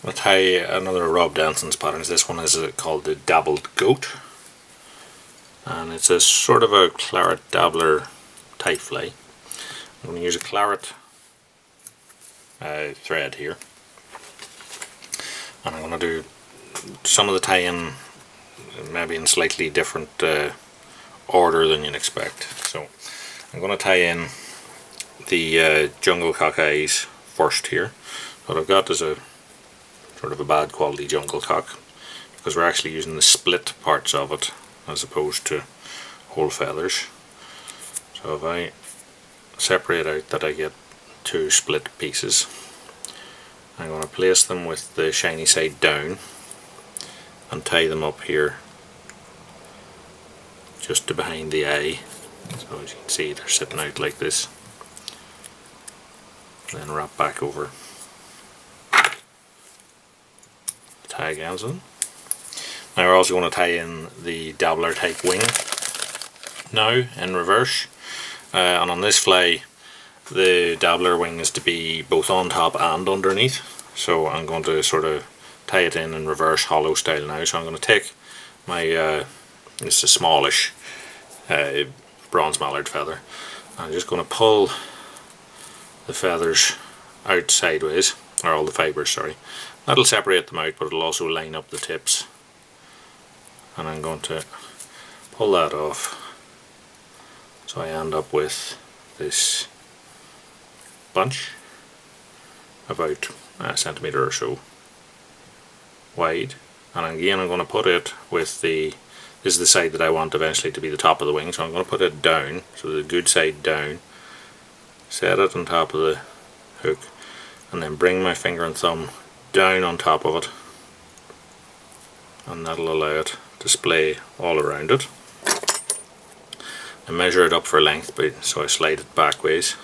I'll tie another Rob Danson's patterns. This one is called the Dabbled Goat, and it's a sort of a claret dabbler type fly. I'm going to use a claret thread here, and I'm going to do some of the tie-in maybe in slightly different order than you'd expect. So I'm going to tie in the jungle cock eyes first here. What I've got is a sort of a bad quality jungle cock, because we're actually using the split parts of it as opposed to whole feathers. So if I separate out that I get two split pieces, I'm going to place them with the shiny side down and tie them up here just to behind the eye. So as you can see, they're sitting out like this. Then wrap back over the tag ends on. Now we're also going to tie in the dabbler type wing now in reverse, and on this fly the dabbler wing is to be both on top and underneath, so I'm going to sort of tie it in reverse hollow style now. So I'm going to take my this is a smallish bronze mallard feather, and I'm just going to pull the feathers out sideways, or all the fibres, sorry. That'll separate them out, but it'll also line up the tips, and I'm going to pull that off so I end up with this bunch about a centimetre or so wide. And again, I'm going to put it with this is the side that I want eventually to be the top of the wing, so I'm going to put it down, so the good side down, set it on top of the hook, and then bring my finger and thumb down on top of it, and that'll allow it to splay all around it. I measure it up for length, so I slide it backwards,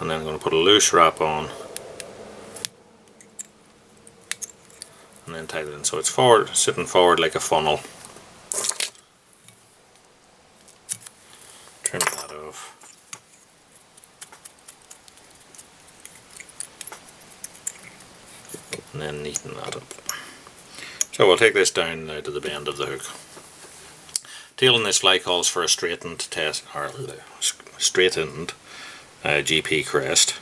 and then I'm going to put a loose wrap on and then tie it in so it's forward, sitting forward like a funnel. Trim that off. And then neaten that up. So we'll take this down now to the bend of the hook. Tail in this fly calls for a straightened test, or straightened GP crest.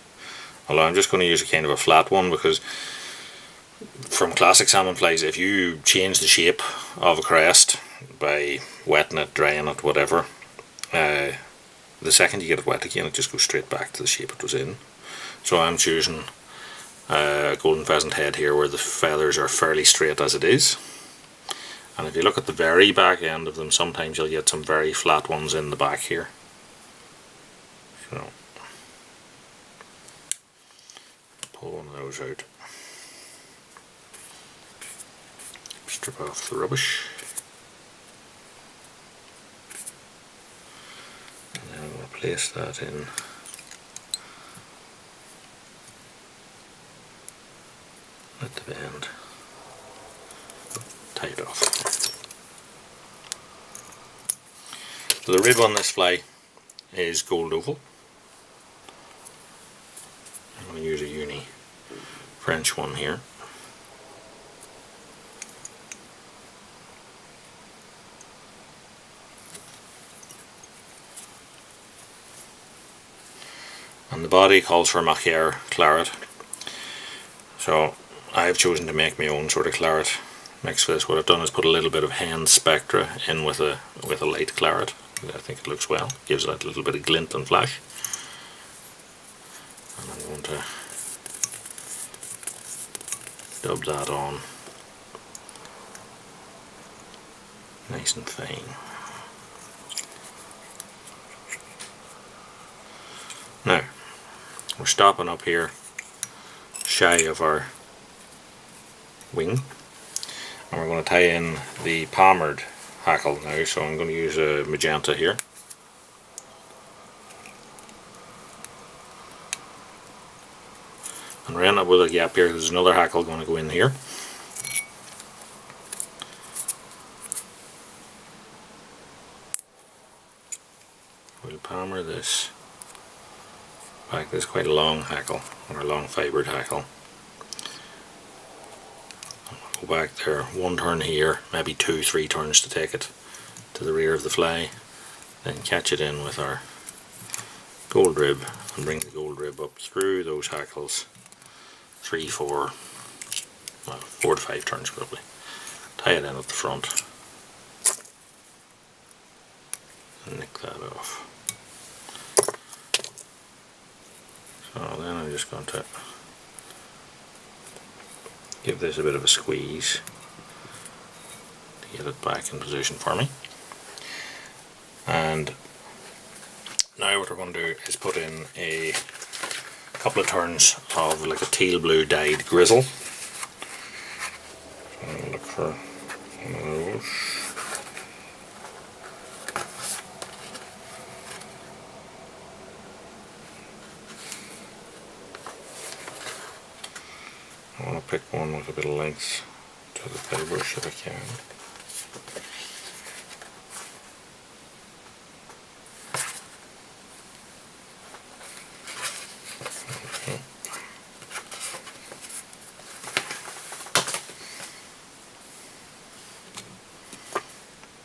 Although I'm just going to use a kind of a flat one, because from classic salmon flies, if you change the shape of a crest by wetting it, drying it, whatever, the second you get it wet again, it just goes straight back to the shape it was in. So I'm choosing a golden pheasant head here where the feathers are fairly straight as it is. And if you look at the very back end of them, sometimes you'll get some very flat ones in the back here. So pull one of those out. Strip off the rubbish. And then I'm going to place that in at the bend. Tie it off. So the rib on this fly is gold oval. I'm going to use a uni French one here. And the body calls for Macaire claret. So I've chosen to make my own sort of claret mix for this. What I've done is put a little bit of hen spectra in with a light claret. I think it looks well. Gives that a little bit of glint and flash. And I'm going to dub that on nice and fine. Now we're stopping up here shy of our wing, and we're going to tie in the palmered hackle now. So I'm going to use a magenta here. And we're ending up with a gap here. There's another hackle going to go in here. We'll palmer this back. This is quite a long hackle, or a long fibred hackle. go back there, one turn here, maybe 2-3 turns to take it to the rear of the fly, then catch it in with our gold rib and bring the gold rib up through those hackles, 4 to 5 turns probably. Tie it in at the front and nick that off. So then I'm just going to give this a bit of a squeeze to get it back in position for me. And now what we're going to do is put in a couple of turns of like a teal blue dyed grizzle. So I'll look for one of those. I want to pick one with a bit of length to the paintbrush if I can.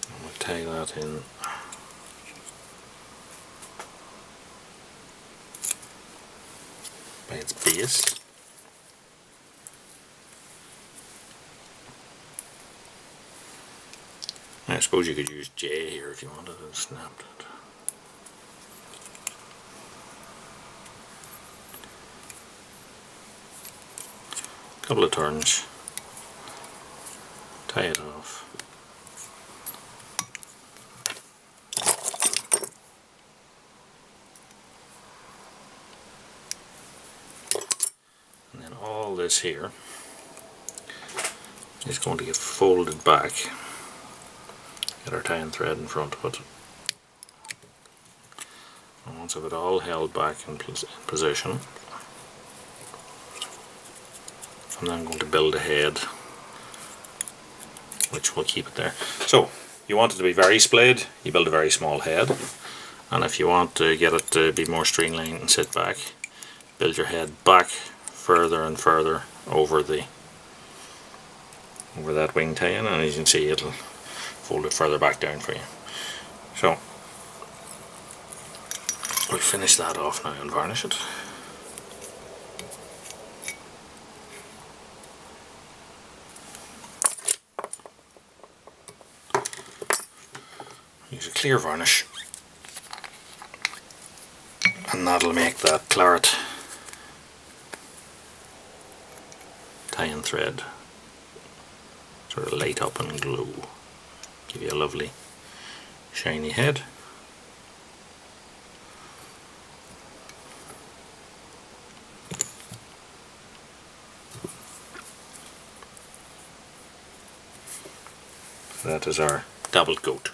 I'm going to tie that in by its base. I suppose you could use J here if you wanted and snapped it. Couple of turns, tie it off. And then all this here is going to get folded back. Get our tying thread in front of it. And once I've it all held back in position, I'm then going to build a head which will keep it there. So you want it to be very splayed, you build a very small head, and if you want to get it to be more streamlined and sit back, build your head back further and further over that wing tie-in, and as you can see it'll fold it further back down for you. So we'll finish that off now and varnish it. Use a clear varnish, and that'll make that claret tie-in thread sort of light up and glow. Give you a lovely shiny head. That is our dabbled goat.